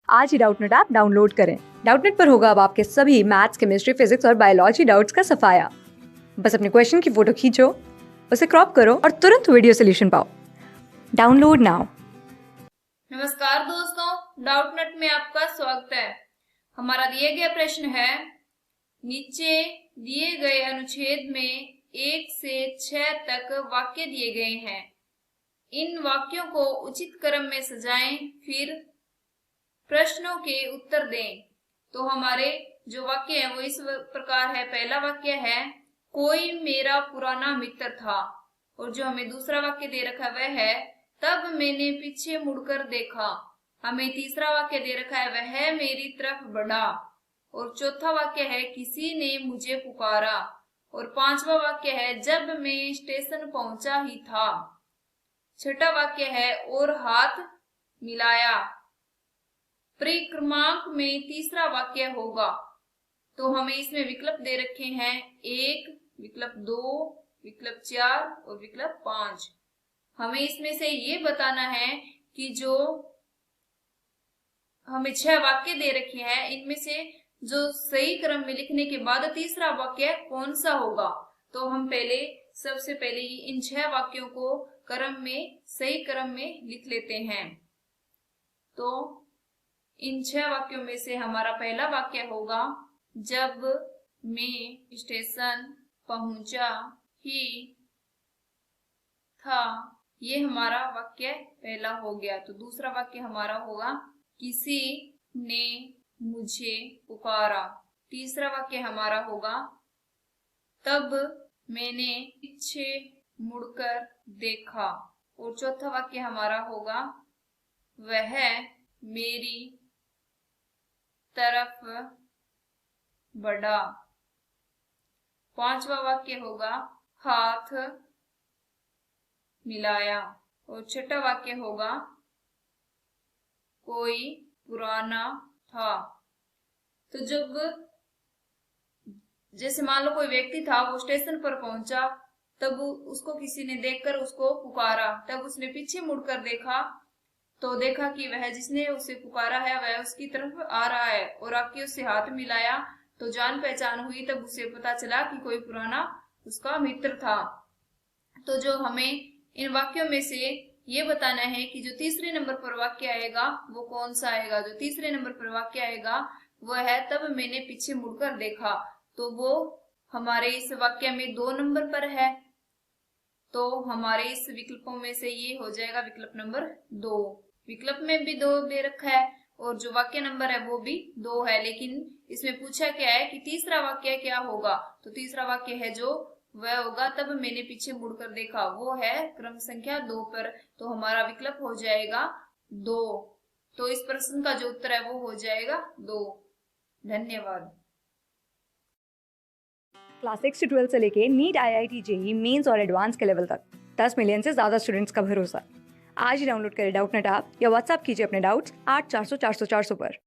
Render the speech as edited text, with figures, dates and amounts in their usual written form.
आज ही Doubtnut app download करें। Doubtnut पर होगा अब आपके सभी मैथ्स, केमिस्ट्री, फिजिक्स और बायोलॉजी डाउट्स का सफाया। बस अपने क्वेश्चन की फोटो खींचो, उसे क्रॉप करो और तुरंत वीडियो सोल्यूशन पाओ। Download now. नमस्कार दोस्तों, डाउटनेट में आपका स्वागत है। हमारा दिए गया प्रश्न है, नीचे दिए गए अनुच्छेद में 1 से 6 तक वाक्य दिए गए हैं। इन वाक्यों को उचित क्रम में सजाएं, फिर प्रश्नों के उत्तर दें। तो हमारे जो वाक्य है वो इस प्रकार है। पहला वाक्य है, कोई मेरा पुराना मित्र था। और जो हमें दूसरा वाक्य दे रखा वह है, तब मैंने पीछे मुड़कर देखा। हमें तीसरा वाक्य दे रखा है, वह मेरी तरफ बढ़ा। और चौथा वाक्य है, किसी ने मुझे पुकारा। और पांचवा वाक्य है, जब मैं स्टेशन पहुंचा ही था। छठा वाक्य है, और हाथ मिलाया। परिक्रमांक में तीसरा वाक्य होगा। तो हमें इसमें विकल्प दे रखे हैं, 1, विकल्प 2, विकल्प 4 और विकल्प 5। हमें इसमें से ये बताना है कि जो हमें 6 वाक्य दे रखे हैं, इनमें से जो सही क्रम में लिखने के बाद तीसरा वाक्य कौन सा होगा। तो हम सबसे पहले इन 6 वाक्यों को सही क्रम में लिख लेते हैं। तो इन 6 वाक्यों में से हमारा पहला वाक्य होगा, जब मैं स्टेशन पहुंचा ही था। ये हमारा वाक्य पहला हो गया। तो दूसरा वाक्य हमारा होगा, किसी ने मुझे पुकारा। तीसरा वाक्य हमारा होगा, तब मैंने पीछे मुड़कर देखा। और चौथा वाक्य हमारा होगा, वह मेरी तरफ बढ़ा। पांचवा वाक्य होगा, हाथ मिलाया। और छठा वाक्य होगा, कोई पुराना था। तो जैसे मान लो कोई व्यक्ति था, वो स्टेशन पर पहुंचा, तब उसको किसी ने देखकर उसको पुकारा। तब उसने पीछे मुड़कर देखा, तो देखा कि वह जिसने उसे पुकारा है वह उसकी तरफ आ रहा है। और आके उससे हाथ मिलाया, तो जान पहचान हुई। तब उसे पता चला कि कोई पुराना उसका मित्र था। तो जो हमें इन वाक्यों में से ये बताना है कि जो तीसरे नंबर पर वाक्य आएगा वो कौन सा आएगा। जो तीसरे नंबर पर वाक्य आएगा वो है, तब मैंने पीछे मुड़कर देखा। तो वो हमारे इस वाक्य में 2 नंबर पर है। तो हमारे इस विकल्पों में से ये हो जाएगा विकल्प नंबर 2। विकल्प में भी 2 दे रखा है और जो वाक्य नंबर है वो भी 2 है। लेकिन इसमें पूछा क्या है कि तीसरा वाक्य क्या होगा। तो तीसरा वाक्य है जो वह होगा, तब मैंने पीछे मुड़कर देखा, वो है क्रम संख्या 2 पर। तो हमारा विकल्प हो जाएगा 2। तो इस प्रश्न का जो उत्तर है वो हो जाएगा 2। धन्यवाद। क्लास 6 से 12 से लेके नीट, IIT, JEE मेंस और एडवांस के लेवल तक 10 मिलियन से ज्यादा स्टूडेंट्स का भरोसा। आज ही डाउनलोड करें डाउटनेट ऐप या व्हाट्सएप कीजिए अपने डाउट्स 8400 400 400 पर।